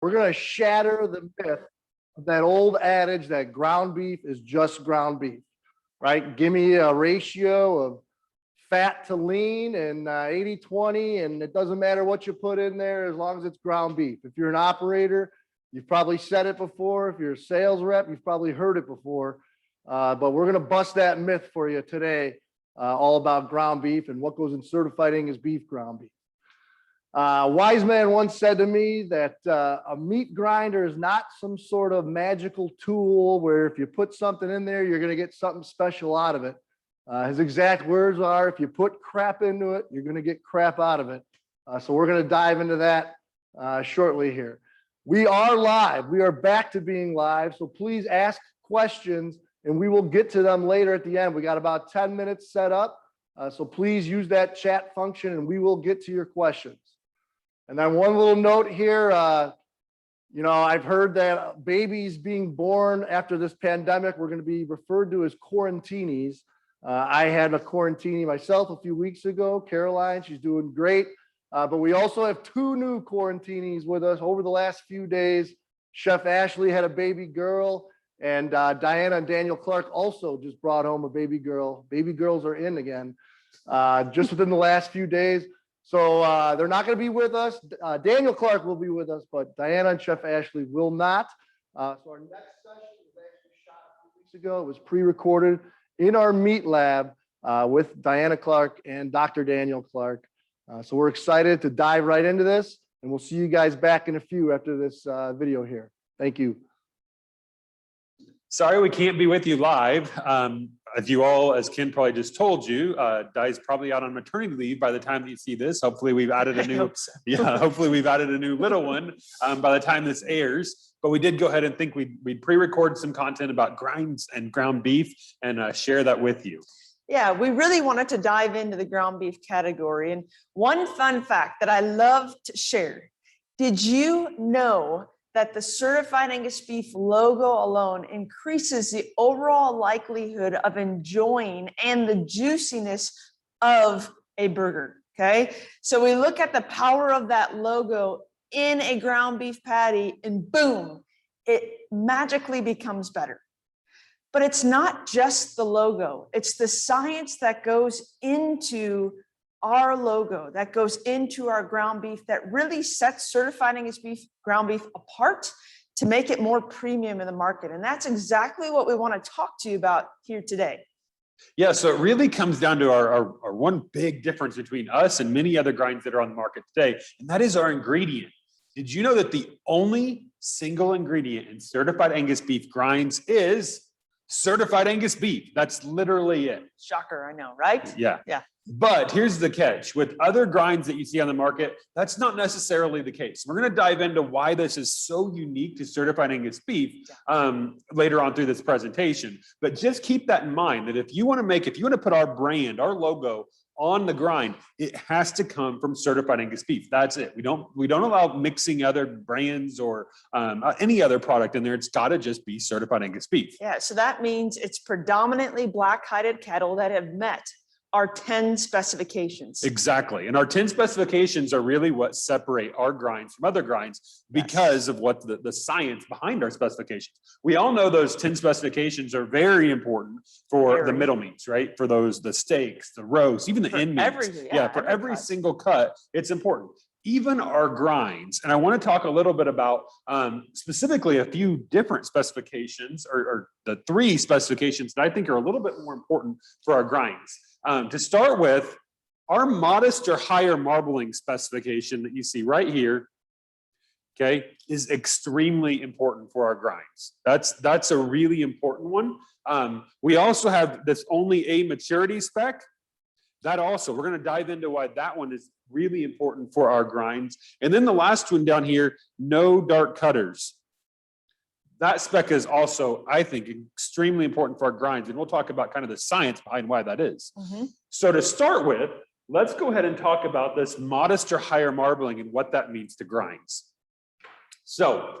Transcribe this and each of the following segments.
We're going to shatter the myth of that old adage that ground beef is just ground beef, right? Give me a ratio of fat to lean and 80-20, and it doesn't matter what you put in there as long as it's ground beef. If you're an operator, you've probably said it before. If you're a sales rep, you've probably heard it before. But we're going to bust that myth for you today, all about ground beef and what goes in certified Angus beef ground beef. Wise man once said to me that a meat grinder is not some sort of magical tool where if you put something in there, you're going to get something special out of it. His exact words are, if you put crap into it, you're going to get crap out of it. So we're going to dive into that shortly here. We are live. We are back to being live. So please ask questions and we will get to them later at the end. We got about 10 minutes set up. So please use that chat function and we will get to your questions. And then one little note here, you know, I've heard that babies being born after this pandemic, we're going to be referred to as quarantinis. I had a quarantini myself a few weeks ago, Caroline, she's doing great. But we also have two new quarantinis with us over the last few days. Chef Ashley had a baby girl, and Diana and Daniel Clark also just brought home a baby girl. Baby girls are in again, just within the last few days. So they're not going to be with us. Daniel Clark will be with us, but Diana and Chef Ashley will not. So our next session was actually shot a few weeks ago. It was pre-recorded in our meat lab with Diana Clark and Dr. Daniel Clark. So we're excited to dive right into this, and we'll see you guys back in a few after this video here. Thank you. Sorry we can't be with you live. As you all, as Ken probably just told you, Di's probably out on maternity leave by the time that you see this. Hopefully we've added a new, hopefully we've added a new little one by the time this airs. But we did go ahead and think we'd pre-record some content about grinds and ground beef and share that with you. Yeah, we really wanted to dive into the ground beef category. And one fun fact that I love to share, did you know that the certified Angus beef logo alone increases the overall likelihood of enjoying and the juiciness of a burger? Okay, so we look at the power of that logo in a ground beef patty and boom, it magically becomes better. But it's not just the logo, it's the science that goes into our logo, that goes into our ground beef, that really sets certified Angus beef ground beef apart to make it more premium in the market. And that's exactly what we want to talk to you about here today. Yeah, so it really comes down to our one big difference between us and many other grinds that are on the market today, and that is our ingredient. Did you know that the only single ingredient in certified Angus beef grinds is certified Angus beef? That's literally it. Shocker, I know, right? Yeah. Yeah. But here's the catch. With other grinds that you see on the market, that's not necessarily the case. We're going to dive into why this is so unique to certified Angus beef later on through this presentation. But just keep that in mind that if you want to put our brand, our logo on the grind, it has to come from certified Angus beef. That's it. We don't allow mixing other brands or any other product in there. It's got to just be certified Angus beef. Yeah, so that means it's predominantly black-hided cattle that have met our 10 specifications. Exactly. And our 10 specifications are really what separate our grinds from other grinds because of what the science behind our specifications. We all know those 10 specifications are very important for the middle meats, right? For the steaks, the roasts, even the end meats. For every single cut, it's important. Even our grinds, and I want to talk a little bit about specifically a few different specifications or the 3 specifications that I think are a little bit more important for our grinds. To start with, our modest or higher marbling specification that you see right here, okay, is extremely important for our grinds. That's a really important one. We also have this only a maturity spec. That also, we're going to dive into why that one is really important for our grinds. And then the last one down here, no dark cutters. That spec is also, I think, extremely important for our grinds. And we'll talk about kind of the science behind why that is. So to start with, let's go ahead and talk about this modest or higher marbling and what that means to grinds. So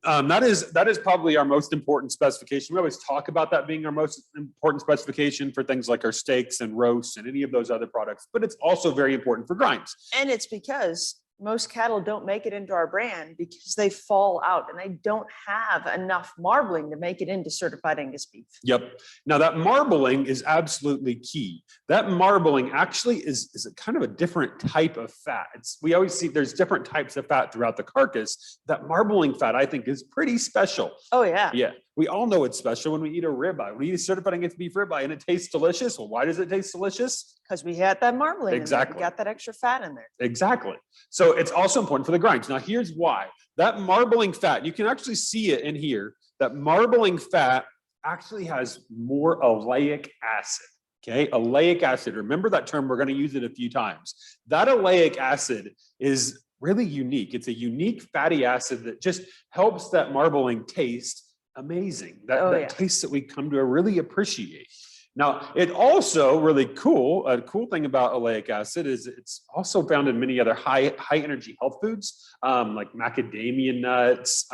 that is probably our most important specification. We always talk about that being our most important specification for things like our steaks and roasts and any of those other products, but it's also very important for grinds. And it's because most cattle don't make it into our brand because they fall out and they don't have enough marbling to make it into certified Angus beef. Yep. Now that marbling is absolutely key. That marbling actually is a kind of a different type of fat. We always see there's different types of fat throughout the carcass. That marbling fat, I think, is pretty special. Oh yeah. Yeah. We all know it's special when we eat a ribeye. We eat a certified Angus beef ribeye and it tastes delicious. Well, why does it taste delicious? Because we had that marbling. Exactly. We got that extra fat in there. Exactly. So it's also important for the grinds. Now, here's why. That marbling fat, you can actually see it in here, that marbling fat actually has more oleic acid. Okay, oleic acid. Remember that term, we're going to use it a few times. That oleic acid is really unique. It's a unique fatty acid that just helps that marbling taste amazing. That taste that we come to really appreciate. Now, it also really cool, a cool thing about oleic acid is it's also found in many other high energy health foods, like macadamia nuts,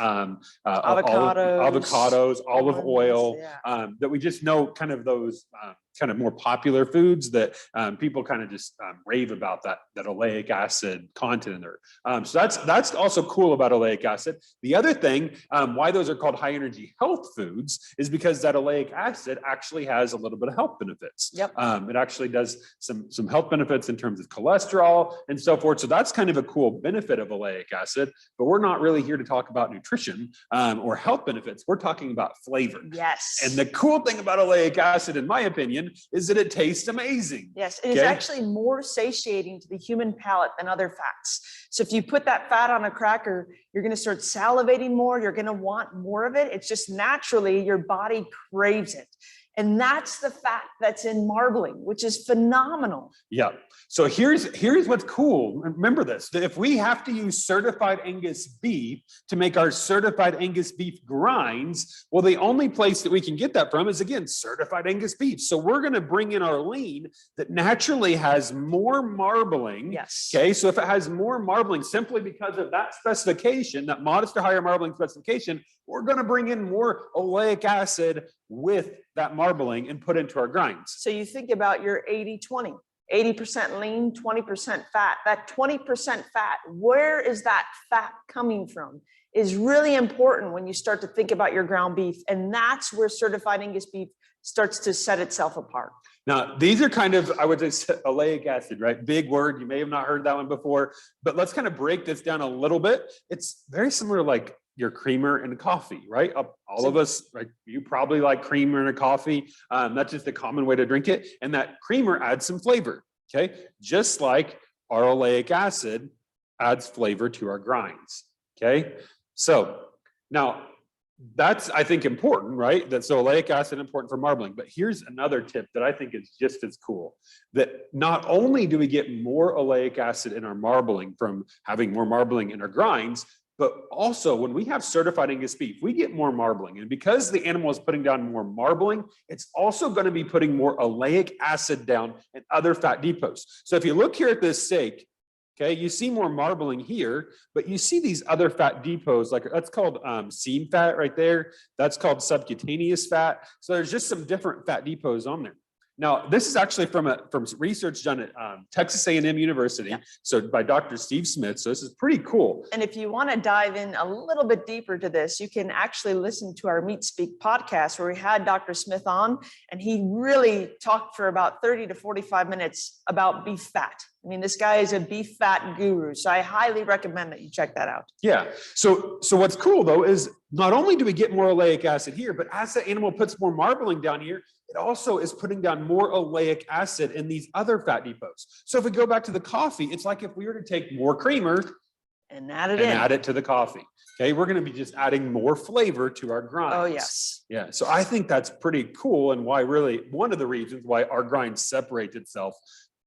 avocados, olive oil, that we just know kind of those kind of more popular foods that people kind of just rave about that oleic acid content in there. So that's also cool about oleic acid. The other thing, why those are called high energy health foods is because that oleic acid actually has a little bit of health benefits. Yep. It actually does some health benefits in terms of cholesterol and so forth. So that's kind of a cool benefit of oleic acid, but we're not really here to talk about nutrition or health benefits. We're talking about flavor. Yes. And the cool thing about oleic acid, in my opinion, is that it tastes amazing. Yes, it is actually more satiating to the human palate than other fats. So if you put that fat on a cracker, you're going to start salivating more. You're going to want more of it. It's just naturally your body craves it. And that's the fat that's in marbling, which is phenomenal. Yeah. So here's what's cool. Remember this, that if we have to use certified Angus beef to make our certified Angus beef grinds, well, the only place that we can get that from is, again, certified Angus beef. So we're going to bring in our lean that naturally has more marbling. Yes. Okay. So if it has more marbling simply because of that specification, that modest or higher marbling specification, we're going to bring in more oleic acid with that marbling and put into our grinds. So you think about your 80-20, 80% lean, 20% fat. That 20% fat, where is that fat coming from, is really important when you start to think about your ground beef. And that's where certified Angus beef starts to set itself apart. Now, these are kind of, I would say, oleic acid, right? Big word. You may have not heard that one before, but let's kind of break this down a little bit. It's very similar to like your creamer and coffee, right? All of us, right? You probably like creamer in a coffee. That's just a common way to drink it. And that creamer adds some flavor, okay? Just like our oleic acid adds flavor to our grinds, okay? So now that's, I think, important, right? That's oleic acid important for marbling. But here's another tip that I think is just as cool, that not only do we get more oleic acid in our marbling from having more marbling in our grinds, but also when we have certified Angus beef, we get more marbling. And because the animal is putting down more marbling, it's also going to be putting more oleic acid down in other fat depots. So if you look here at this steak, okay, you see more marbling here, but you see these other fat depots, like that's called seam fat right there. That's called subcutaneous fat. So there's just some different fat depots on there. Now, this is actually from research done at Texas A&M University, so by Dr. Steve Smith. So this is pretty cool. And if you want to dive in a little bit deeper to this, you can actually listen to our Meat Speak podcast where we had Dr. Smith on, and he really talked for about 30 to 45 minutes about beef fat. I mean, this guy is a beef fat guru, so I highly recommend that you check that out. Yeah. So what's cool though is not only do we get more oleic acid here, but as the animal puts more marbling down here, it also is putting down more oleic acid in these other fat depots. So if we go back to the coffee, it's like if we were to take more creamer and add it to the coffee. Okay, we're going to be just adding more flavor to our grinds. Oh yes. Yeah. So I think that's pretty cool, and why really one of the reasons why our grind separates itself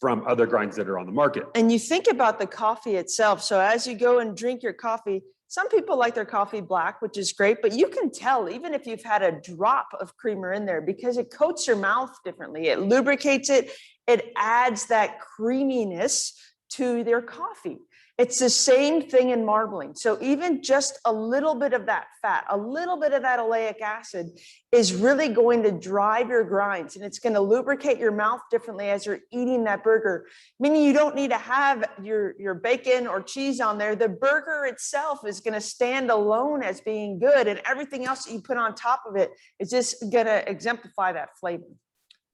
from other grinds that are on the market. And you think about the coffee itself. So as you go and drink your coffee, some people like their coffee black, which is great, but you can tell even if you've had a drop of creamer in there because it coats your mouth differently. It lubricates it. It adds that creaminess to their coffee. It's the same thing in marbling. So even just a little bit of that fat, a little bit of that oleic acid is really going to drive your grinds, and it's going to lubricate your mouth differently as you're eating that burger. Meaning you don't need to have your bacon or cheese on there. The burger itself is going to stand alone as being good, and everything else that you put on top of it is just going to exemplify that flavor.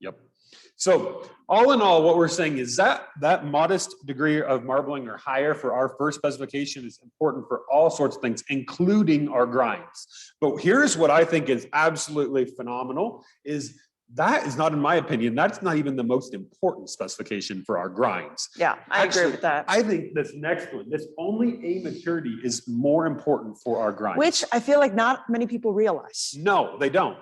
Yep. So all in all, what we're saying is that modest degree of marbling or higher for our first specification is important for all sorts of things, including our grinds. But here's what I think is absolutely phenomenal is that is not, in my opinion, that's not even the most important specification for our grinds. Yeah, I agree with that. I think this next one, this only A maturity, is more important for our grinds. Which I feel like not many people realize. No, they don't.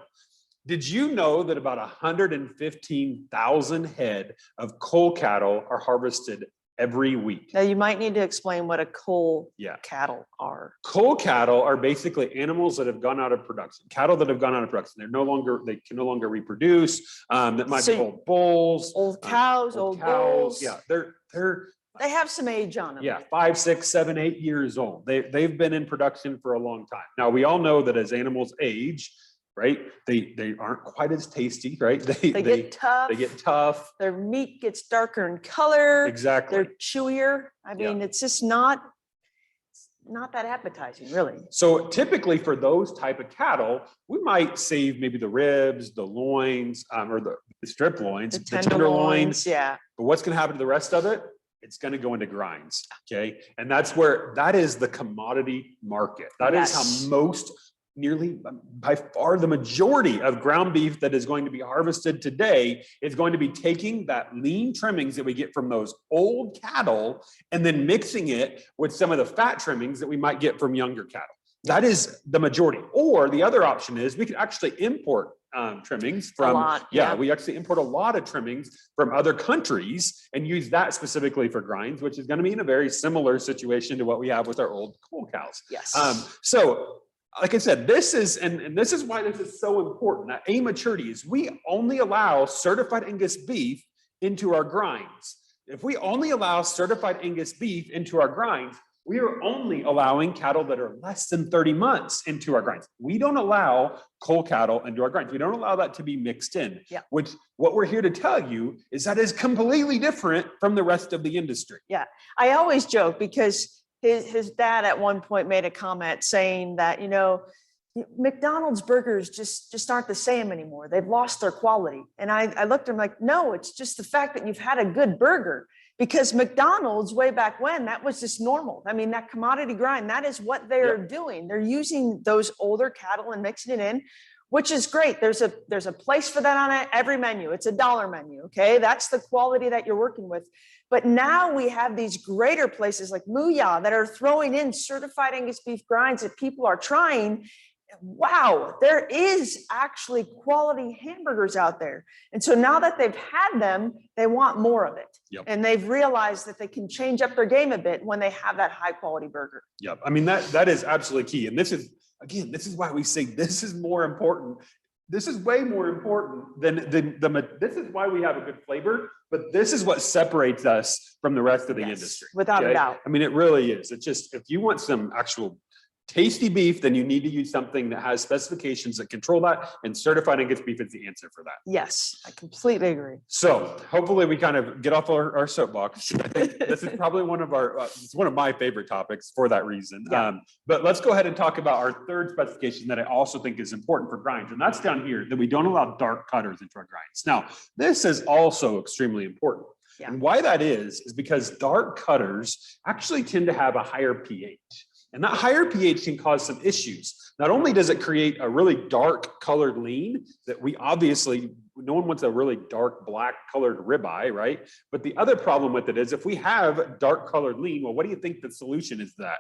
Did you know that about 115,000 head of coal cattle are harvested every week? Now you might need to explain what a coal Yeah. cattle are. Coal cattle are basically animals that have gone out of production. Cattle that have gone out of production. They can no longer reproduce. That might So be old bulls, old cows, old bulls. Yeah, they're They have some age on them. yeah, 5, 6, 7, 8 years old. They've been in production for a long time. Now we all know that as animals age, right, they aren't quite as tasty, right? They get tough. They get tough. Their meat gets darker in color. Exactly. They're chewier. I mean, it's just not that appetizing, really. So typically for those type of cattle, we might save maybe the ribs, the loins, or the strip loins, The tenderloins, yeah. But what's going to happen to the rest of it? It's going to go into grinds. Okay. And that is the commodity market. That is Yes. how nearly by far the majority of ground beef that is going to be harvested today is going to be taking that lean trimmings that we get from those old cattle and then mixing it with some of the fat trimmings that we might get from younger cattle. That is the majority. Or the other option is we could actually import trimmings from, A lot, yeah. we actually import a lot of trimmings from other countries and use that specifically for grinds, which is going to be in a very similar situation to what we have with our old coal cows. Yes. So like I said, this is, and this is why this is so important. That A maturity is we only allow certified Angus beef into our grinds. If we only allow certified Angus beef into our grinds, we are only allowing cattle that are less than 30 months into our grinds. We don't allow coal cattle into our grinds. We don't allow that to be mixed in, which what we're here to tell you is that is completely different from the rest of the industry. Yeah. I always joke because his dad at one point made a comment saying that, McDonald's burgers just aren't the same anymore. They've lost their quality. And I looked at him like, no, it's just the fact that you've had a good burger. Because McDonald's way back when, that was just normal. I mean, that commodity grind, that is what they're doing. They're using those older cattle and mixing it in, which is great. There's a place for that on every menu. It's a dollar menu, okay? That's the quality that you're working with. But now we have these greater places like Mooyah that are throwing in certified Angus beef grinds that people are trying. Wow, there is actually quality hamburgers out there. And so now that they've had them, they want more of it. Yep. And they've realized that they can change up their game a bit when they have that high quality burger. Yep. I mean, that is absolutely key. And this is why we say this is more important. This is way more important than this is why we have a good flavor, but this is what separates us from the rest of the industry. Without a doubt. I mean, it really is. It's just, if you want some actual tasty beef, then you need to use something that has specifications that control that, and certified Angus beef is the answer for that. Yes, I completely agree. So hopefully we kind of get off our soapbox. I think this is probably one of my favorite topics for that reason. Yeah. But let's go ahead and talk about our third specification that I also think is important for grinds. And that's down here, that we don't allow dark cutters into our grinds. Now, this is also extremely important. Yeah. And why that is because dark cutters actually tend to have a higher pH. And that higher pH can cause some issues. Not only does it create a really dark colored lean that no one wants a really dark black colored ribeye, right? But the other problem with it is if we have dark colored lean, well, what do you think the solution is to that?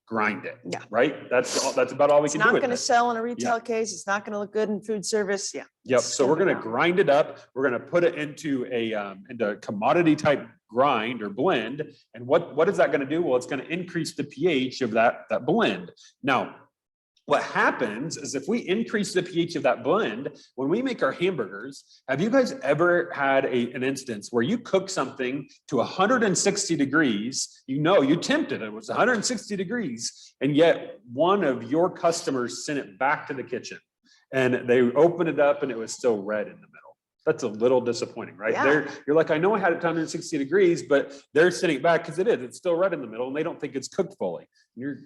Grind it, right? That's about all we can do. It's not going to sell in a retail case. It's not going to look good in food service. Yeah. Yep. So we're going to grind it up. We're going to put it into a commodity type grind or blend. And what is that going to do? Well, it's going to increase the pH of that blend. Now, What happens is if we increase the pH of that blend, when we make our hamburgers, have you guys ever had an instance where you cook something to 160 degrees, you tempted it was 160 degrees, and yet one of your customers sent it back to the kitchen and they opened it up and it was still red in the middle? That's a little disappointing, right? Yeah. You're like, I know I had it to 160 degrees, but they're sending it back because it's still red in the middle and they don't think it's cooked fully. And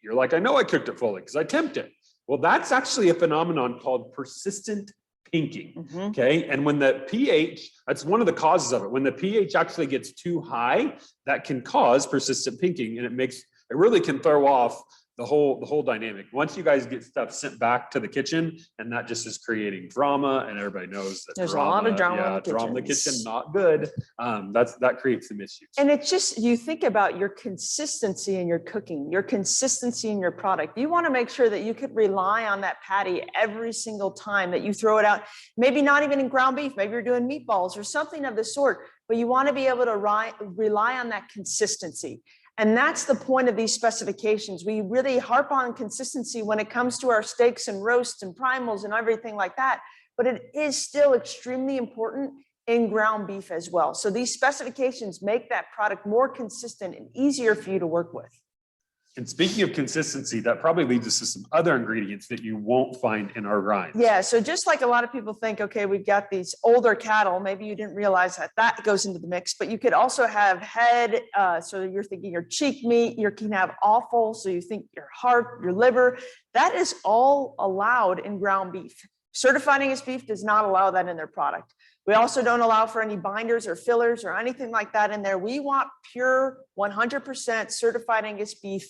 you're like, I know I cooked it fully because I temped it. Well, that's actually a phenomenon called persistent pinking. Okay. And when the pH, that's one of the causes of it. When the pH actually gets too high, that can cause persistent pinking, and it really can throw off the whole dynamic. Once you guys get stuff sent back to the kitchen, and that just is creating drama, and everybody knows that There's a lot of drama in the drama in the kitchens. kitchen, not good. That creates some issues. And it's just, you think about your consistency in your cooking, your consistency in your product. You want to make sure that you could rely on that patty every single time that you throw it out. Maybe not even in ground beef, maybe you're doing meatballs or something of the sort, but you want to be able to rely on that consistency. And that's the point of these specifications. We really harp on consistency when it comes to our steaks and roasts and primals and everything like that, but it is still extremely important in ground beef as well. So these specifications make that product more consistent and easier for you to work with. And speaking of consistency, that probably leads us to some other ingredients that you won't find in our grinds. Yeah, so just like a lot of people think, okay, we've got these older cattle, maybe you didn't realize that goes into the mix, but you could also have head, so you're thinking your cheek meat, you can have offal, so you think your heart, your liver, that is all allowed in ground beef. Certified Angus beef does not allow that in their product. We also don't allow for any binders or fillers or anything like that in there. We want pure 100% certified Angus beef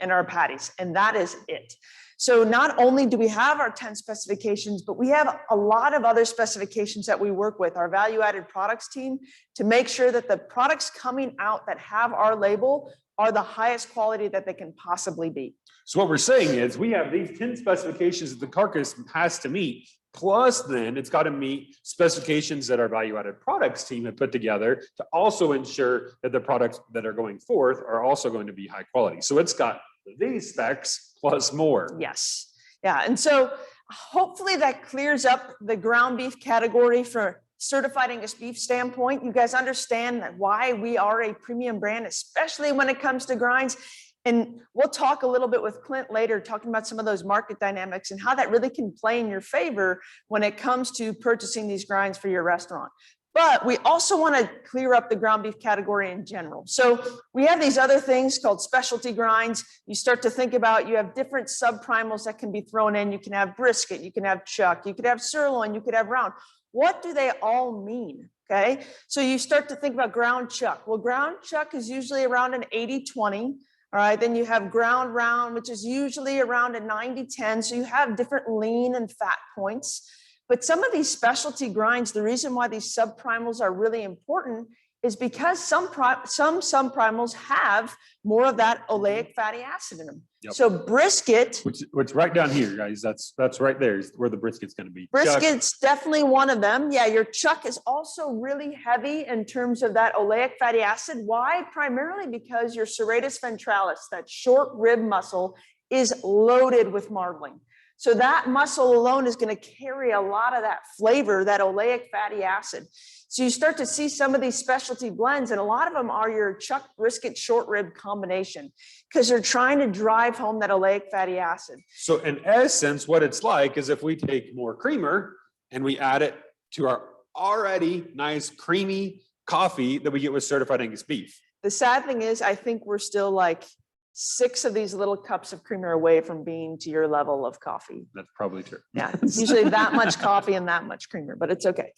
in our patties, and that is it. So not only do we have our 10 specifications, but we have a lot of other specifications that we work with our value-added products team to make sure that the products coming out that have our label are the highest quality that they can possibly be. So what we're saying is we have these 10 specifications that the carcass has to meet, plus then it's got to meet specifications that our value-added products team have put together to also ensure that the products that are going forth are also going to be high quality. So it's got these specs plus more. Yes. Yeah. And so hopefully that clears up the ground beef category for certified Angus beef standpoint. You guys understand that why we are a premium brand, especially when it comes to grinds. And we'll talk a little bit with Clint later, talking about some of those market dynamics and how that really can play in your favor when it comes to purchasing these grinds for your restaurant. But we also want to clear up the ground beef category in general. So we have these other things called specialty grinds. You start to think about, you have different subprimals that can be thrown in. You can have brisket, you can have chuck, you could have sirloin, you could have round. What do they all mean? Okay, so you start to think about ground chuck. Well, ground chuck is usually around an 80-20. All right, then you have ground round, which is usually around a 90-10. So you have different lean and fat points. But some of these specialty grinds, the reason why these subprimals are really important is because some subprimals have more of that oleic fatty acid in them. Yep. So brisket, which right down here, guys, that's right there is where the brisket's going to be. Brisket's definitely one of them. Yeah, your chuck is also really heavy in terms of that oleic fatty acid. Why? Primarily because your serratus ventralis, that short rib muscle, is loaded with marbling. So that muscle alone is going to carry a lot of that flavor, that oleic fatty acid. So you start to see some of these specialty blends, and a lot of them are your chuck brisket short rib combination because they're trying to drive home that oleic fatty acid. So in essence, what it's like is if we take more creamer and we add it to our already nice creamy coffee that we get with certified Angus beef. The sad thing is, I think we're still like 6 of these little cups of creamer away from being to your level of coffee. That's probably true. Yeah, it's usually that much coffee and that much creamer, but it's okay.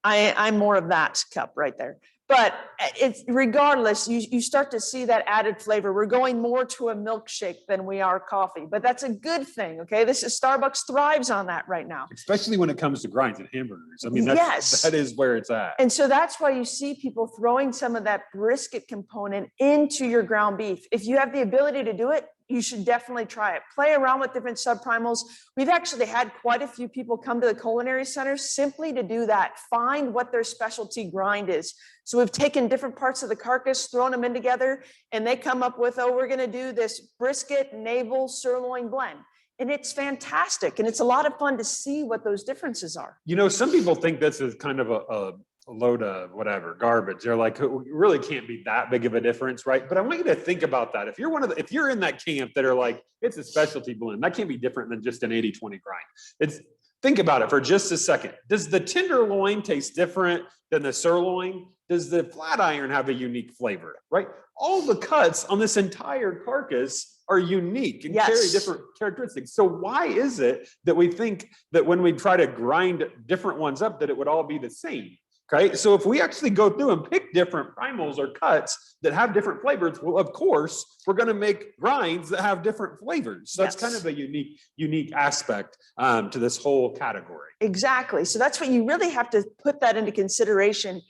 I'm more of that cup right there. But it's regardless, you start to see that added flavor. We're going more to a milkshake than we are coffee, but that's a good thing. Okay, this is Starbucks thrives on that right now, especially when it comes to grinds and hamburgers. I mean, yes, that is where it's at. And so that's why you see people throwing some of that brisket component into your ground beef. If you have the ability to do it, you should definitely try it. Play around with different subprimals. We've actually had quite a few people come to the culinary center simply to do that. Find what their specialty grind is. So we've taken different parts of the carcass, thrown them in together, and they come up with, oh, we're going to do this brisket, navel, sirloin blend. And it's fantastic. And it's a lot of fun to see what those differences are. You know, some people think this is kind of a load of whatever garbage. They're like, it really can't be that big of a difference, right? But I want you to think about that. If you're if you're in that camp that are like, it's a specialty blend, that can't be different than just an 80-20 grind. Think about it for just a second. Does the tenderloin taste different than the sirloin? Does the flat iron have a unique flavor, right? All the cuts on this entire carcass are unique and carry different characteristics. So why is it that we think that when we try to grind different ones up, that it would all be the same? Okay, so if we actually go through and pick different primals or cuts that have different flavors, well, of course, we're going to make grinds that have different flavors. So that's kind of a unique aspect to this whole category. Exactly. So that's what you really have to put that into consideration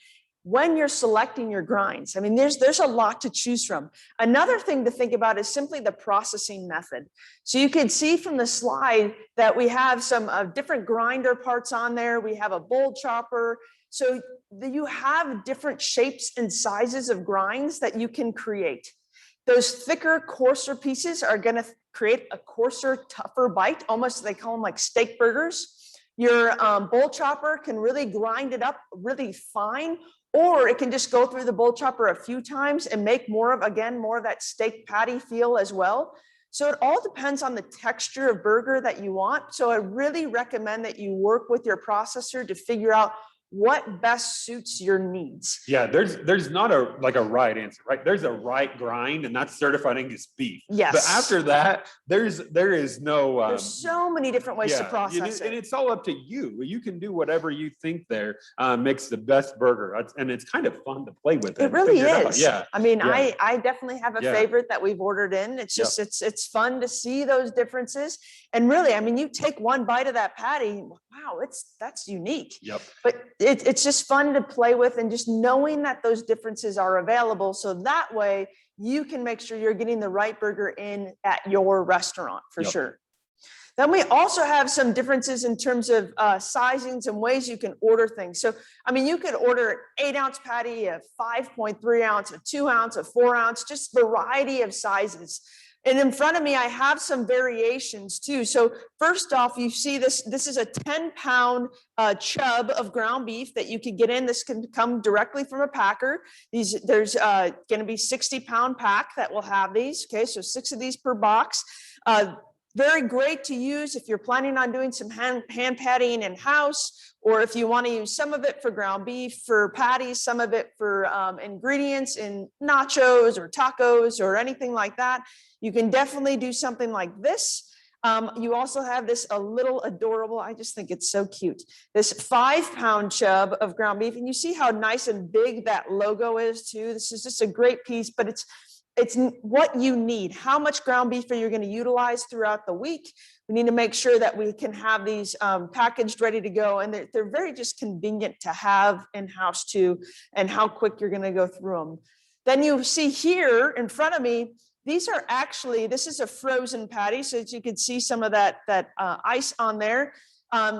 when you're selecting your grinds. I mean, there's a lot to choose from. Another thing to think about is simply the processing method. So you can see from the slide that we have some different grinder parts on there. We have a bowl chopper. So you have different shapes and sizes of grinds that you can create. Those thicker, coarser pieces are going to create a coarser, tougher bite. Almost, they call them like steak burgers. Your bowl chopper can really grind it up really fine, or it can just go through the bowl chopper a few times and make more of that steak patty feel as well. So it all depends on the texture of burger that you want. So I really recommend that you work with your processor to figure out what best suits your needs. Yeah, there's not a right answer, right? There's a right grind, and that's certified Angus beef. Yes. But after that, there is no. There's so many different ways to process it, and it's all up to you. You can do whatever you think there makes the best burger, and it's kind of fun to play with. It really is. Yeah. I mean, I definitely have a favorite that we've ordered in. It's just it's fun to see those differences, and really, I mean, you take one bite of that patty, wow, that's unique. Yep. But it's just fun to play with, and just knowing that those differences are available. So that way you can make sure you're getting the right burger in at your restaurant for sure. Then we also have some differences in terms of sizings and ways you can order things. So, I mean, you could order an 8-ounce patty, a 5.3 ounce, a 2 ounce, a 4 ounce, just variety of sizes. And in front of me, I have some variations too. So first off, you see this is a 10-pound chub of ground beef that you can get in. This can come directly from a packer. There's going to be 60-pound pack that will have these. Okay, so 6 of these per box. Very great to use if you're planning on doing some hand pattying in-house, or if you want to use some of it for ground beef, for patties, some of it for ingredients in nachos or tacos or anything like that. You can definitely do something like this. You also have this a little adorable, I just think it's so cute, this 5-pound chub of ground beef. And you see how nice and big that logo is too. This is just a great piece, but it's what you need. How much ground beef are you going to utilize throughout the week? We need to make sure that we can have these packaged, ready to go. And they're very just convenient to have in-house too, and how quick you're going to go through them. Then you see here in front of me, these are actually, this is a frozen patty. So as you can see some of that ice on there.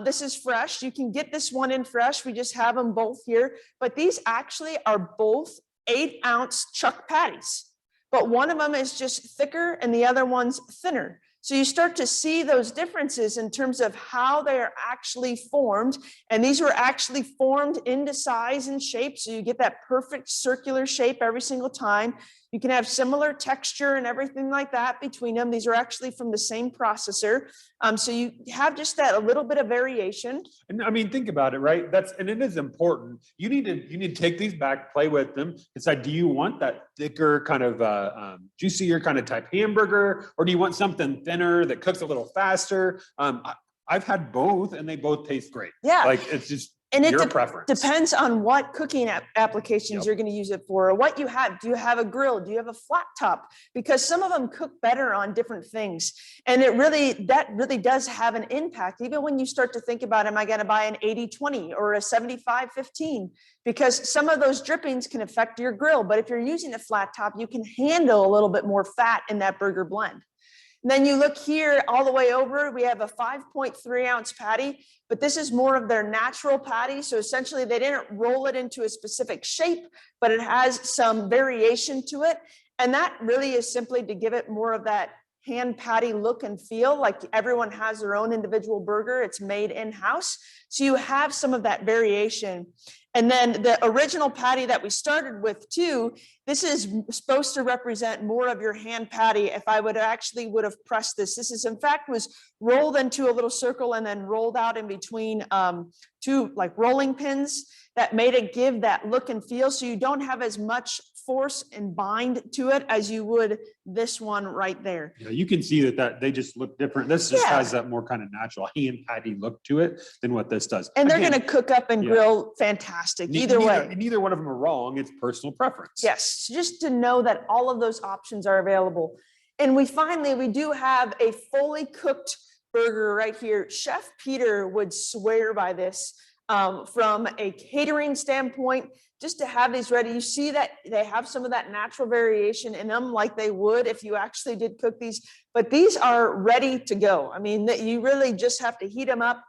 This is fresh. You can get this one in fresh. We just have them both here. But these actually are both 8-ounce chuck patties. But one of them is just thicker and the other one's thinner. So you start to see those differences in terms of how they are actually formed. And these were actually formed into size and shape. So you get that perfect circular shape every single time. You can have similar texture and everything like that between them. These are actually from the same processor. So you have just that a little bit of variation. And I mean, think about it, right? And it is important. You need to take these back, play with them, decide, do you want that thicker kind of juicier kind of type hamburger, or do you want something thinner that cooks a little faster? I've had both and they both taste great. Yeah. Like it's just your preference. Depends on what cooking applications you're going to use it for, or what you have. Do you have a grill? Do you have a flat top? Because some of them cook better on different things. And that really does have an impact. Even when you start to think about, am I going to buy an 80-20 or a 75-15? Because some of those drippings can affect your grill. But if you're using a flat top, you can handle a little bit more fat in that burger blend. And then you look here all the way over, we have a 5.3 ounce patty, but this is more of their natural patty. So essentially they didn't roll it into a specific shape, but it has some variation to it. And that really is simply to give it more of that hand patty look and feel. Like everyone has their own individual burger. It's made in-house. So you have some of that variation. And then the original patty that we started with too, this is supposed to represent more of your hand patty. If I would have pressed this, this is in fact was rolled into a little circle and then rolled out in between two like rolling pins that made it give that look and feel. So you don't have as much force and bind to it as you would this one right there. Yeah, you can see that they just look different. This just Yeah. has that more kind of natural hand patty look to it than what this does. And they're Again, going to cook up and yeah. grill fantastic either way. Neither one of them are wrong. It's personal preference. Yes, just to know that all of those options are available. And we do have a fully cooked burger right here. Chef Peter would swear by this from a catering standpoint, just to have these ready. You see that they have some of that natural variation in them like they would if you actually did cook these, but these are ready to go. I mean, that you really just have to heat them up,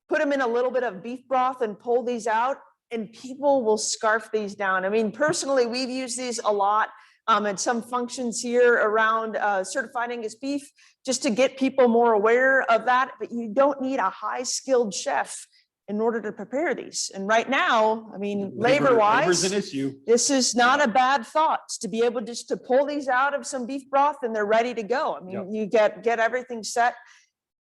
put them in a little bit of beef broth and pull these out, and people will scarf these down. I mean, personally, we've used these a lot at some functions here around certified Angus beef, just to get people more aware of that. But you don't need a high skilled chef in order to prepare these. And right now, I mean, labor Labor's an wise, issue. this is not a bad thought to be able just to pull these out of some beef broth and they're ready to go. I mean, you get everything set.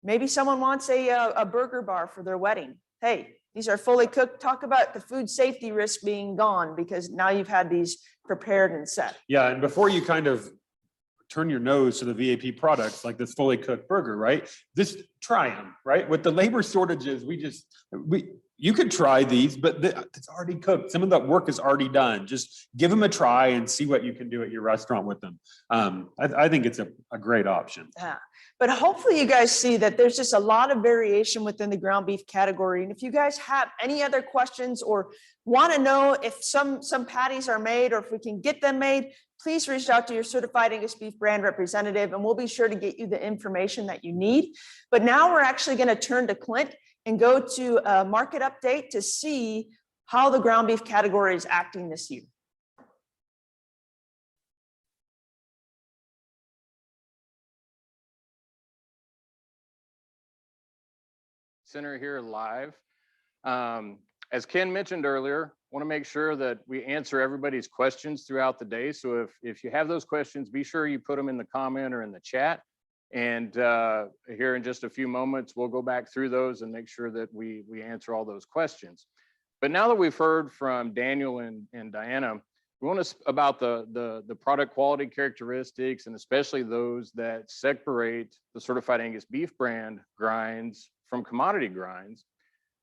Maybe someone wants a burger bar for their wedding. Hey, these are fully cooked. Talk about the food safety risk being gone because now you've had these prepared and set. Yeah, and before you kind of turn your nose to the VAP products like this fully cooked burger, right? Just try them, right? With the labor shortages, you could try these, but it's already cooked. Some of that work is already done. Just give them a try and see what you can do at your restaurant with them. I think it's a great option. Yeah. But hopefully you guys see that there's just a lot of variation within the ground beef category. And if you guys have any other questions or want to know if some patties are made or if we can get them made, please reach out to your certified Angus beef brand representative and we'll be sure to get you the information that you need. But now we're actually going to turn to Clint and go to a market update to see how the ground beef category is acting this year. Center here live. As Ken mentioned earlier, want to make sure that we answer everybody's questions throughout the day. So if you have those questions, be sure you put them in the comment or in the chat. And here in just a few moments, we'll go back through those and make sure that we answer all those questions. But now that we've heard from Daniel and Diana, we want to about the product quality characteristics and especially those that separate the certified Angus beef brand grinds from commodity grinds.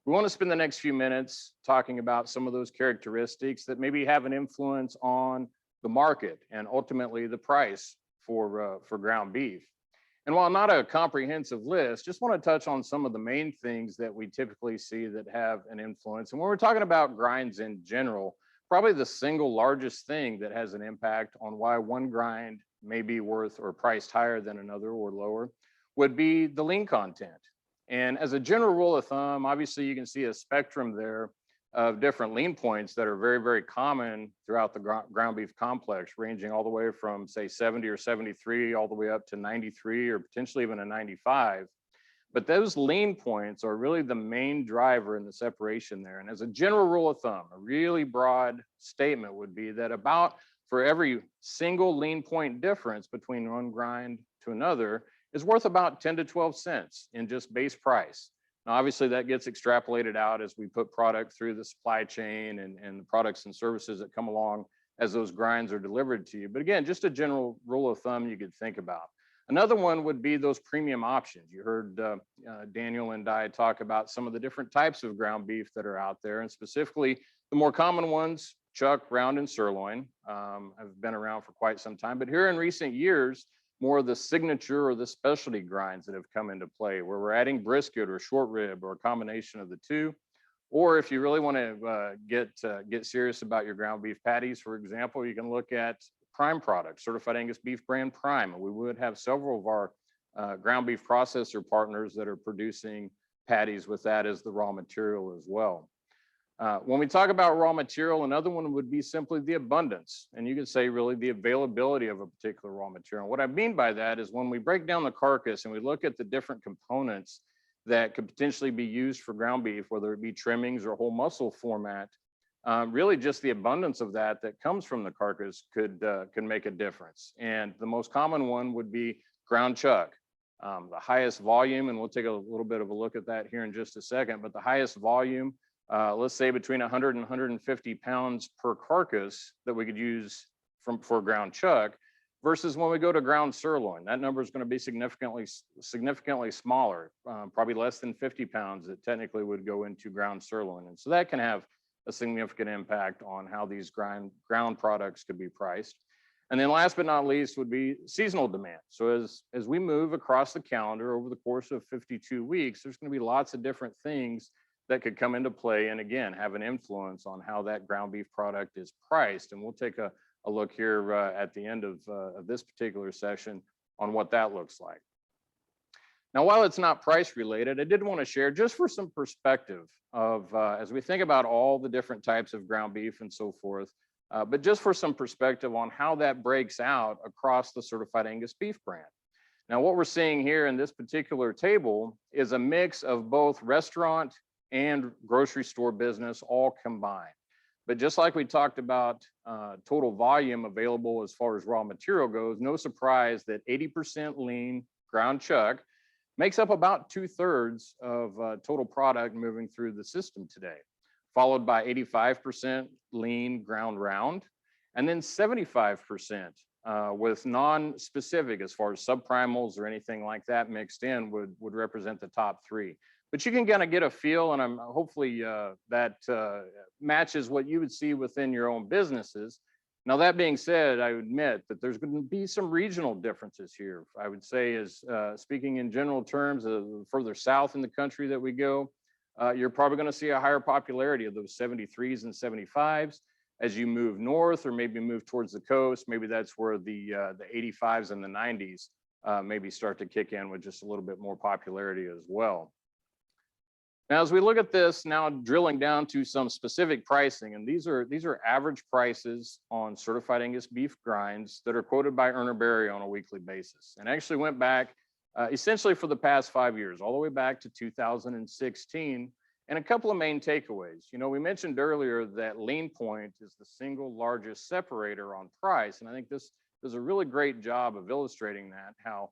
We want to spend the next few minutes talking about some of those characteristics that maybe have an influence on the market and ultimately the price for ground beef. And while not a comprehensive list, just want to touch on some of the main things that we typically see that have an influence. And when we're talking about grinds in general, probably the single largest thing that has an impact on why one grind may be worth or priced higher than another or lower would be the lean content. And as a general rule of thumb, obviously you can see a spectrum there of different lean points that are very, very common throughout the ground beef complex, ranging all the way from say 70 or 73, all the way up to 93 or potentially even a 95. But those lean points are really the main driver in the separation there. And as a general rule of thumb, a really broad statement would be that about for every single lean point difference between one grind to another is worth about 10 to 12 cents in just base price. Now, obviously that gets extrapolated out as we put product through the supply chain and the products and services that come along as those grinds are delivered to you. But again, just a general rule of thumb you could think about. Another one would be those premium options. You heard Daniel and I talk about some of the different types of ground beef that are out there, and specifically the more common ones, chuck, round, and sirloin, have been around for quite some time. But here in recent years, more of the signature or the specialty grinds that have come into play, where we're adding brisket or short rib or a combination of the two. Or if you really want to get serious about your ground beef patties, for example, you can look at prime products, certified Angus beef brand prime. And we would have several of our ground beef processor partners that are producing patties with that as the raw material as well. When we talk about raw material, another one would be simply the abundance. And you could say really the availability of a particular raw material. What I mean by that is when we break down the carcass and we look at the different components that could potentially be used for ground beef, whether it be trimmings or whole muscle format, really just the abundance of that comes from the carcass can make a difference. And the most common one would be ground chuck. The highest volume, and we'll take a little bit of a look at that here in just a second, but the highest volume, let's say between 100 and 150 pounds per carcass that we could use for ground chuck, versus when we go to ground sirloin, that number is going to be significantly smaller, probably less than 50 pounds that technically would go into ground sirloin. And so that can have a significant impact on how these ground products could be priced. And then last but not least would be seasonal demand. So as we move across the calendar over the course of 52 weeks, there's going to be lots of different things that could come into play and again, have an influence on how that ground beef product is priced. And we'll take a look here at the end of this particular session on what that looks like. Now, while it's not price related, I did want to share just for some perspective of as we think about all the different types of ground beef and so forth, but just for some perspective on how that breaks out across the certified Angus beef brand. Now, what we're seeing here in this particular table is a mix of both restaurant and grocery store business all combined. But just like we talked about total volume available as far as raw material goes, no surprise that 80% lean ground chuck makes up about 2/3 of total product moving through the system today, followed by 85% lean ground round, and then 75% with non-specific as far as subprimals or anything like that mixed in would represent the top three. But you can kind of get a feel, and I'm hopefully that matches what you would see within your own businesses. Now, that being said, I admit that there's going to be some regional differences here. I would say is speaking in general terms, further south in the country that we go, you're probably going to see a higher popularity of those 73s and 75s. As you move north or maybe move towards the coast, maybe that's where the 85s and the 90s maybe start to kick in with just a little bit more popularity as well. Now, as we look at this, now drilling down to some specific pricing, and these are average prices on certified Angus beef grinds that are quoted by Urner Barry on a weekly basis, and actually went back essentially for the past 5 years, all the way back to 2016. And a couple of main takeaways. You know, we mentioned earlier that lean point is the single largest separator on price, and I think this does a really great job of illustrating that, how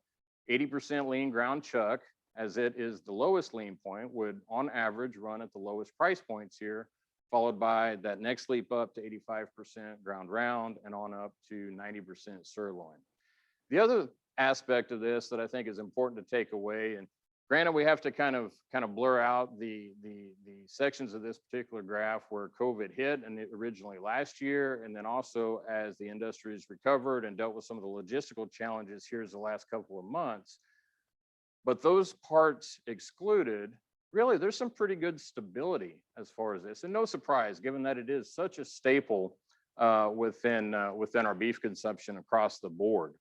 80% lean ground chuck, as it is the lowest lean point, would on average run at the lowest price points here, followed by that next leap up to 85% ground round and on up to 90% sirloin. The other aspect of this that I think is important to take away, and granted, we have to kind of blur out the sections of this particular graph where COVID hit, and it originally last year, and then also as the industry has recovered and dealt with some of the logistical challenges here as the last couple of months. But those parts excluded, really, there's some pretty good stability as far as this, and no surprise, given that it is such a staple within our beef consumption across the board.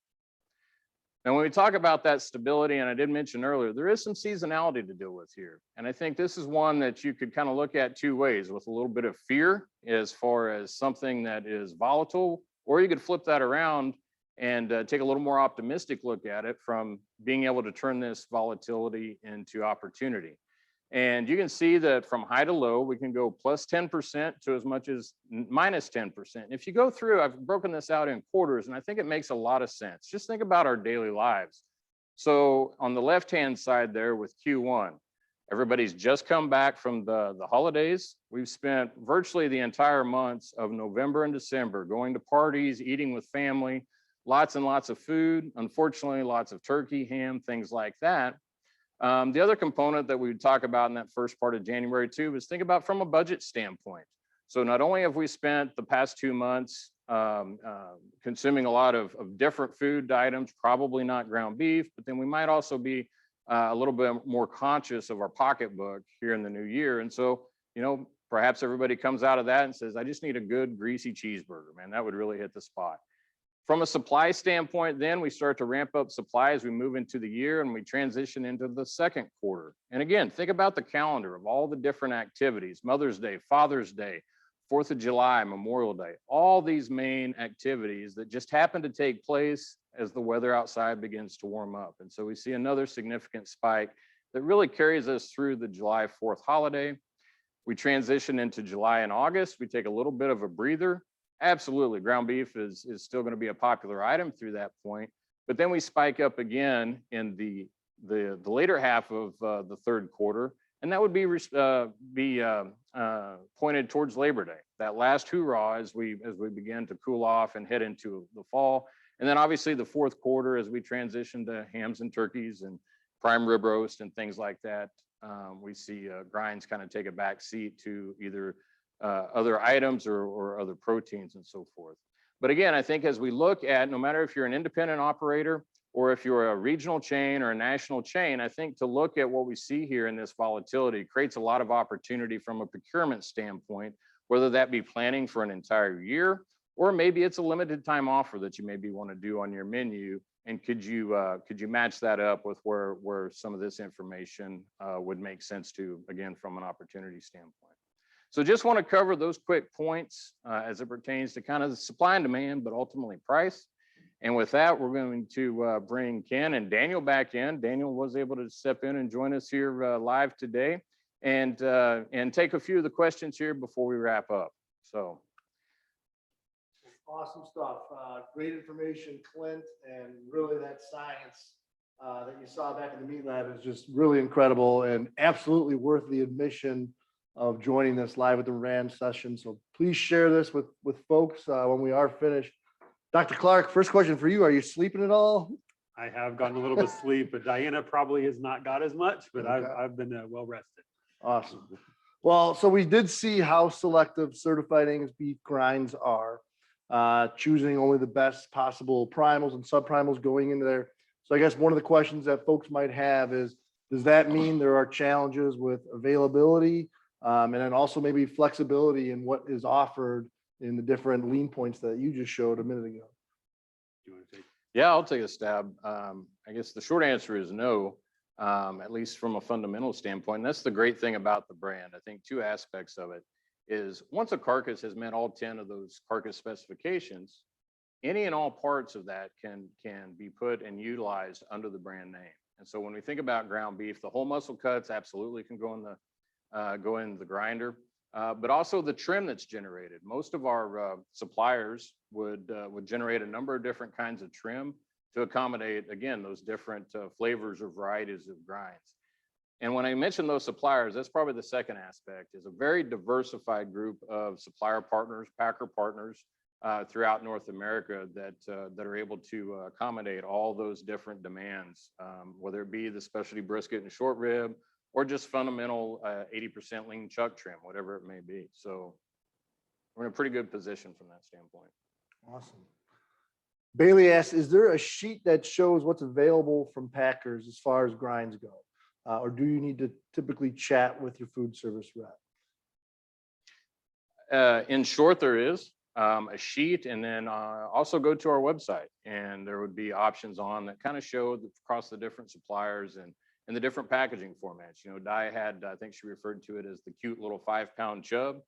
Now, when we talk about that stability, and I did mention earlier, there is some seasonality to deal with here. And I think this is one that you could kind of look at two ways, with a little bit of fear as far as something that is volatile, or you could flip that around and take a little more optimistic look at it from being able to turn this volatility into opportunity. And you can see that from high to low, we can go plus 10% to as much as minus 10%. If you go through, I've broken this out in quarters, and I think it makes a lot of sense. Just think about our daily lives. So on the left-hand side there with Q1, everybody's just come back from the holidays. We've spent virtually the entire months of November and December going to parties, eating with family, lots and lots of food, unfortunately, lots of turkey, ham, things like that. The other component that we would talk about in that first part of January too is think about from a budget standpoint. So not only have we spent the past 2 months consuming a lot of different food items, probably not ground beef, but then we might also be a little bit more conscious of our pocketbook here in the new year. And so, you know, perhaps everybody comes out of that and says, I just need a good greasy cheeseburger, man, that would really hit the spot. From a supply standpoint, then we start to ramp up supply as we move into the year and we transition into the second quarter. And again, think about the calendar of all the different activities: Mother's Day, Father's Day, 4th of July, Memorial Day, all these main activities that just happen to take place as the weather outside begins to warm up. And so we see another significant spike that really carries us through the July 4th holiday. We transition into July and August. We take a little bit of a breather. Absolutely, ground beef is still going to be a popular item through that point. But then we spike up again in the later half of the third quarter, and that would be pointed towards Labor Day, that last hoorah as we begin to cool off and head into the fall. And then obviously the fourth quarter as we transition to hams and turkeys and prime rib roast and things like that. We see grinds kind of take a back seat to either other items or other proteins and so forth. But again, I think as we look at, no matter if you're an independent operator or if you're a regional chain or a national chain, I think to look at what we see here in this volatility creates a lot of opportunity from a procurement standpoint, whether that be planning for an entire year, or maybe it's a limited time offer that you maybe want to do on your menu. And could you match that up with where some of this information would make sense to, again, from an opportunity standpoint. So just want to cover those quick points as it pertains to kind of the supply and demand, but ultimately price. And with that, we're going to bring Ken and Daniel back in. Daniel was able to step in and join us here live today and take a few of the questions here before we wrap up. So. Awesome stuff. Great information, Clint, and really that science that you saw back in the meat lab is just really incredible and absolutely worth the admission of joining this live with the RAND session. So please share this with folks when we are finished. Dr. Clark, first question for you. Are you sleeping at all? I have gotten a little bit of sleep, but Diana probably has not got as much, but Okay. I've been well rested. Awesome. Well, so we did see how selective certified Angus beef grinds are, choosing only the best possible primals and subprimals going into there. So I guess one of the questions that folks might have is, does that mean there are challenges with availability and then also maybe flexibility in what is offered in the different lean points that you just showed a minute ago? Do you want to take? Yeah, I'll take a stab. I guess the short answer is no, at least from a fundamental standpoint. And that's the great thing about the brand. I think two aspects of it is once a carcass has met all 10 of those carcass specifications, any and all parts of that can be put and utilized under the brand name. And so when we think about ground beef, the whole muscle cuts absolutely can go in the grinder. But also the trim that's generated. Most of our suppliers would generate a number of different kinds of trim to accommodate, again, those different flavors or varieties of grinds. And when I mention those suppliers, that's probably the second aspect, is a very diversified group of supplier partners, packer partners throughout North America that are able to accommodate all those different demands, whether it be the specialty brisket and short rib, or just fundamental 80% lean chuck trim, whatever it may be. So we're in a pretty good position from that standpoint. Awesome. Bailey asks, is there a sheet that shows what's available from packers as far as grinds go? Or do you need to typically chat with your food service rep? In short, there is a sheet, and then also go to our website, and there would be options on that kind of show across the different suppliers and the different packaging formats. You know, Di had, I think she referred to it as the cute little 5-pound chub.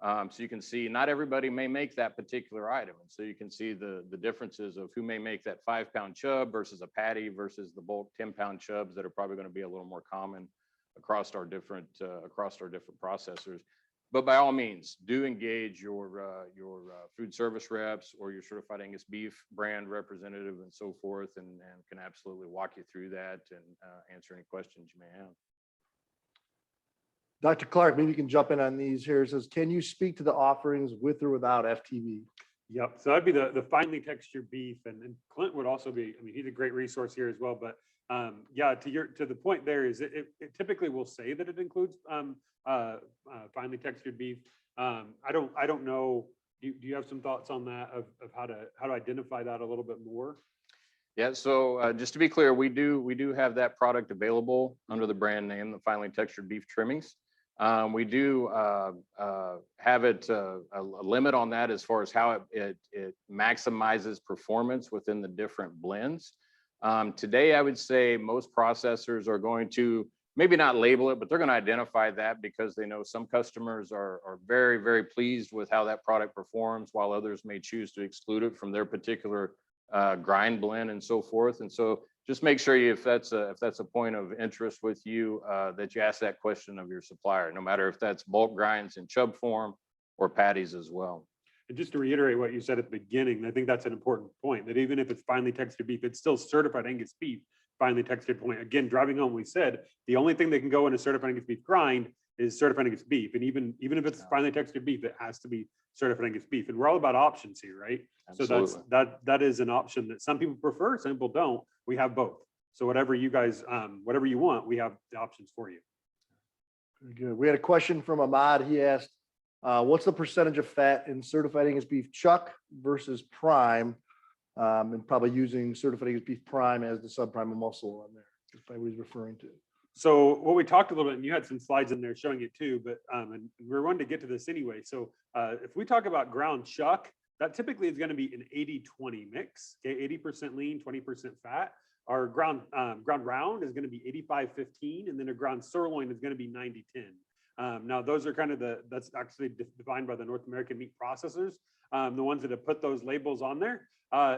So you can see not everybody may make that particular item. And so you can see the differences of who may make that 5-pound chub versus a patty versus the bulk 10-pound chubs that are probably going to be a little more common across our different processors. But by all means, do engage your food service reps or your certified Angus beef brand representative and so forth, and can absolutely walk you through that and answer any questions you may have. Dr. Clark, maybe you can jump in on these here. It says, can you speak to the offerings with or without FTV? Yep. So that'd be the finely textured beef, and Clint would also be. I mean, he's a great resource here as well. But yeah, to the point there is it typically will say that it includes finely textured beef. I don't know. Do you have some thoughts on that of how to identify that a little bit more? Yeah, so just to be clear, we do have that product available under the brand name, the finely textured beef trimmings. We do have it a limit on that as far as how it maximizes performance within the different blends. Today, I would say most processors are going to maybe not label it, but they're going to identify that because they know some customers are very, very pleased with how that product performs, while others may choose to exclude it from their particular grind blend and so forth. And so just make sure if that's a point of interest with you, that you ask that question of your supplier, no matter if that's bulk grinds in chub form or patties as well. And just to reiterate what you said at the beginning, I think that's an important point, that even if it's finely textured beef, it's still certified Angus beef, finely textured point. Again, driving home, we said, the only thing that can go in a certified Angus beef grind is certified Angus beef. And even if it's finely textured beef, it has to be certified Angus beef. And we're all about options here, right? Absolutely. So that is an option that some people prefer, some people don't. We have both. So whatever you guys, whatever you want, we have the options for you. Very good. We had a question from Ahmad. He asked, what's the percentage of fat in certified Angus beef chuck versus prime? And probably using certified Angus beef prime as the subprimal muscle on there. That's probably what he's referring to. So what we talked a little bit, and you had some slides in there showing it too, but and we're wanting to get to this anyway. So if we talk about ground chuck, that typically is going to be an 80-20 mix. Okay, 80% lean, 20% fat. Our ground round is going to be 85-15, and then a ground sirloin is going to be 90-10. Now those are kind of that's actually defined by the North American meat processors, the ones that have put those labels on there.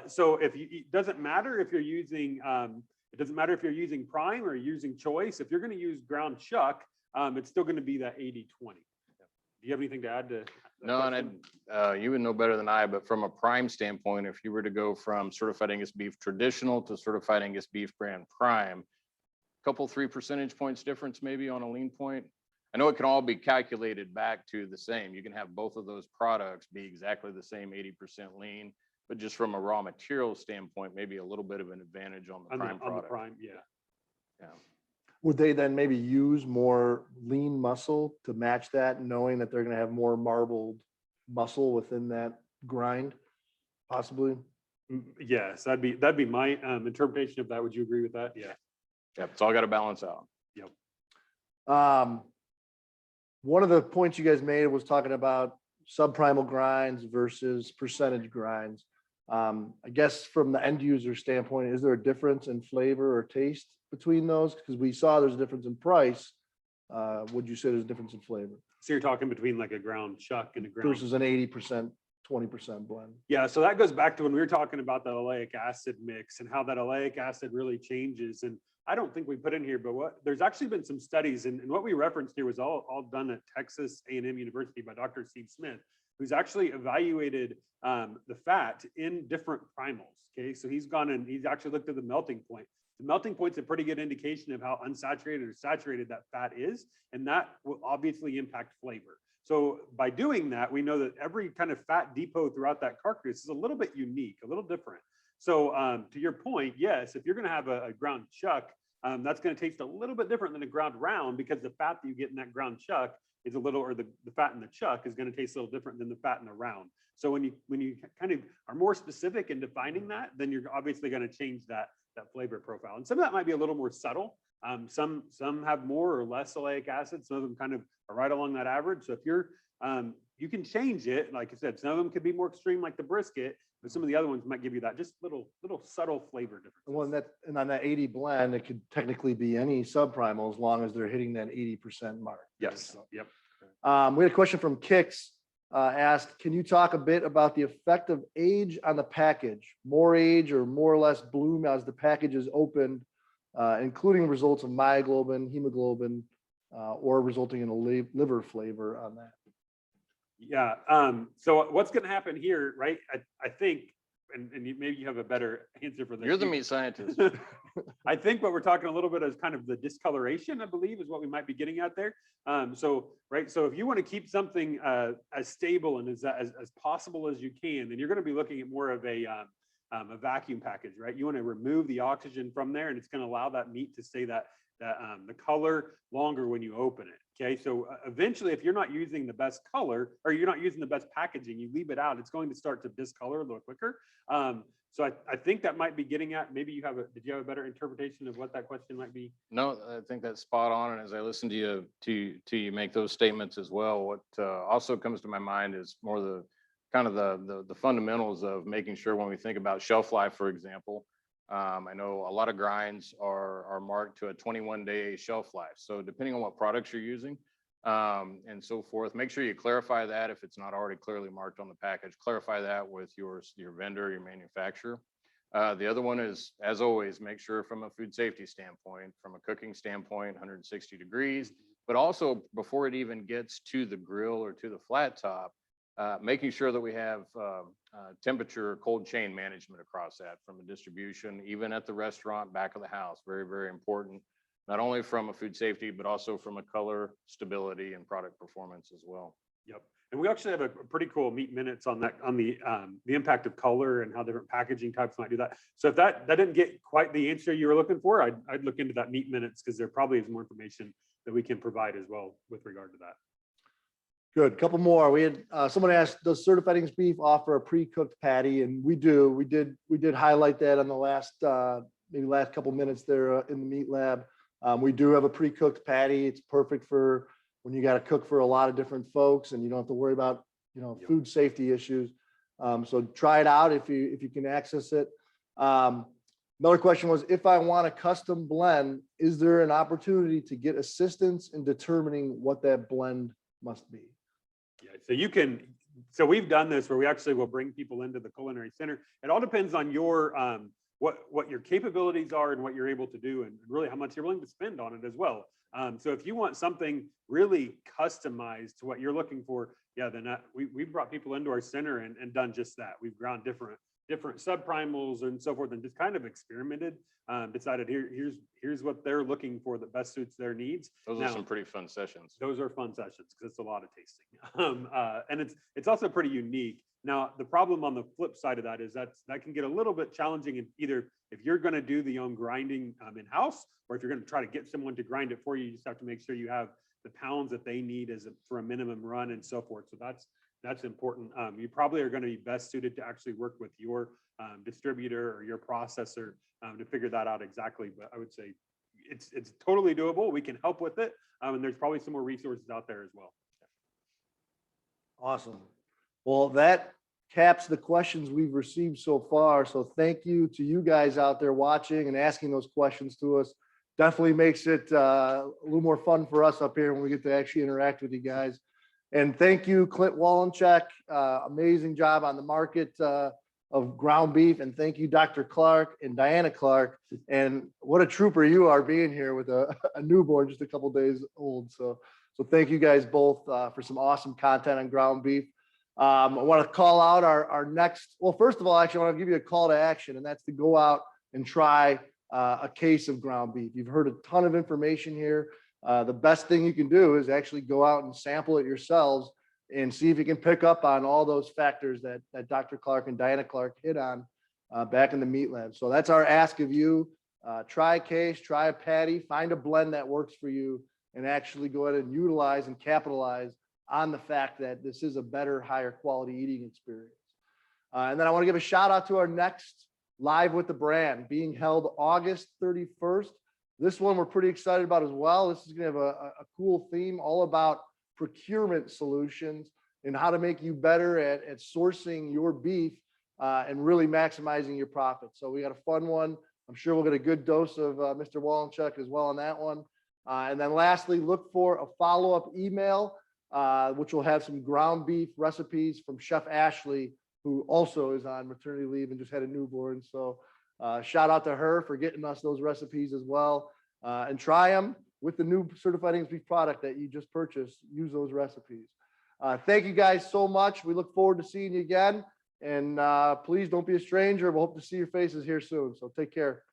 So it doesn't matter if you're using it doesn't matter if you're using prime or using choice. If you're going to use ground chuck, it's still going to be that 80-20. Do you have anything to add to? No, and you would know better than I, but from a prime standpoint, if you were to go from certified Angus beef traditional to certified Angus beef brand prime, couple 3 percentage points difference maybe on a lean point. I know it can all be calculated back to the same. You can have both of those products be exactly the same 80% lean, but just from a raw material standpoint, maybe a little bit of an advantage on the prime product. Yeah. Would they then maybe use more lean muscle to match that, knowing that they're going to have more marbled muscle within that grind, possibly? Yes, that'd be my interpretation of that. Would you agree with that? Yeah. Yep, it's all got to balance out. One of the points you guys made was talking about subprimal grinds versus percentage grinds. I guess from the end user standpoint, is there a difference in flavor or taste between those? Because we saw there's a difference in price. Would you say there's a difference in flavor? So you're talking between like a ground chuck and a ground Versus an 80%, 20% blend. Yeah, so that goes back to when we were talking about the oleic acid mix and how that oleic acid really changes. And I don't think we put in here, but there's actually been some studies, and what we referenced here was all done at Texas A&M University by Dr. Steve Smith, who's actually evaluated the fat in different primals. Okay, so he's gone and he's actually looked at the melting point. The melting point's a pretty good indication of how unsaturated or saturated that fat is, and that will obviously impact flavor. So by doing that, we know that every kind of fat depot throughout that carcass is a little bit unique, a little different. So to your point, yes, if you're going to have a ground chuck, that's going to taste a little bit different than a ground round, because the fat that you get in that ground chuck is a little, or the fat in the chuck is going to taste a little different than the fat in the round. So when you kind of are more specific in defining that, then you're obviously going to change that flavor profile. And some of that might be a little more subtle. Some have more or less oleic acid. Some of them kind of are right along that average. So if you're, you can change it. Like I said, some of them could be more extreme, like the brisket, but some of the other ones might give you that just little subtle flavor difference. Well, and on that 80 blend, it could technically be any subprimal as long as they're hitting that 80% mark. Yes. So, Yep. we had a question from Kix, asked, can you talk a bit about the effect of age on the package? More age or more or less bloom as the package is opened, including results of myoglobin, hemoglobin, or resulting in a liver flavor on that? Yeah. So what's going to happen here, right? I think, and maybe you have a better answer for this. You're the meat scientist. I think what we're talking a little bit is kind of the discoloration, I believe, is what we might be getting at there. So if you want to keep something as stable and as possible as you can, then you're going to be looking at more of a vacuum package, right? You want to remove the oxygen from there, and it's going to allow that meat to stay that the color longer when you open it. Okay, so eventually, if you're not using the best color or you're not using the best packaging, you leave it out, it's going to start to discolor a little quicker. So I think that might be getting at, maybe did you have a better interpretation of what that question might be? No, I think that's spot on. And as I listen to you make those statements as well, what also comes to my mind is more the kind of the fundamentals of making sure when we think about shelf life, for example. I know a lot of grinds are marked to a 21-day shelf life. So depending on what products you're using and so forth, make sure you clarify that if it's not already clearly marked on the package. Clarify that with your vendor, your manufacturer. The other one is, as always, make sure from a food safety standpoint, from a cooking standpoint, 160 degrees, but also before it even gets to the grill or to the flat top, making sure that we have temperature cold chain management across that from a distribution, even at the restaurant, back of the house. Very, very important, not only from a food safety, but also from a color stability and product performance as well. Yep. And we actually have a pretty cool meat minutes on that, on the impact of color and how different packaging types might do that. So if that didn't get quite the answer you were looking for, I'd look into that meat minutes, because there probably is more information that we can provide as well with regard to that. Good. Couple more. We had someone asked, does Certified Angus Beef offer a pre-cooked patty? And we do. We did highlight that on the last maybe last couple minutes there in the meat lab. We do have a pre-cooked patty. It's perfect for when you got to cook for a lot of different folks and you don't have to worry about food safety issues. So try it out if you can access it. Another question was, if I want a custom blend, is there an opportunity to get assistance in determining what that blend must be? Yeah, so we've done this where we actually will bring people into the culinary center. It all depends on your what your capabilities are and what you're able to do, and really how much you're willing to spend on it as well. So if you want something really customized to what you're looking for, yeah, then we've brought people into our center and done just that. We've ground different subprimals and so forth, and just kind of experimented, decided here's what they're looking for that best suits their needs. Those are some pretty fun sessions. Those are fun sessions because it's a lot of tasting, and it's also pretty unique. Now, the problem on the flip side of that is that can get a little bit challenging in either if you're going to do the own grinding in-house, or if you're going to try to get someone to grind it for you. You just have to make sure you have the pounds that they need for a minimum run and so forth. So that's important. You probably are going to be best suited to actually work with your distributor or your processor to figure that out exactly. But I would say it's totally doable. We can help with it, and there's probably some more resources out there as well. Awesome. Well, that caps the questions we've received so far. So thank you to you guys out there watching and asking those questions to us. Definitely makes it a little more fun for us up here when we get to actually interact with you guys. And thank you, Clint Wallencheck. Amazing job on the market of ground beef. And thank you, Dr. Clark and Diana Clark. And what a trooper you are being here with a newborn just a couple days old. So thank you guys both for some awesome content on ground beef. I want to call out our next, well, first of all, actually, I want to give you a call to action, and that's to go out and try a case of ground beef. You've heard a ton of information here. The best thing you can do is actually go out and sample it yourselves and see if you can pick up on all those factors that Dr. Clark and Diana Clark hit on back in the meat lab. So that's our ask of you. Try a case, try a patty, find a blend that works for you, and actually go ahead and utilize and capitalize on the fact that this is a better, higher quality eating experience. And then I want to give a shout out to our next Live with the Brand being held August 31st. This one we're pretty excited about as well. This is going to have a cool theme all about procurement solutions and how to make you better at sourcing your beef and really maximizing your profits. So we got a fun one. I'm sure we'll get a good dose of Mr. Wallencheck as well on that one. And then lastly, look for a follow-up email, which will have some ground beef recipes from Chef Ashley, who also is on maternity leave and just had a newborn. So shout out to her for getting us those recipes as well. And try them with the new Certified Angus Beef product that you just purchased. Use those recipes. Thank you guys so much. We look forward to seeing you again. And please don't be a stranger. We'll hope to see your faces here soon. So take care.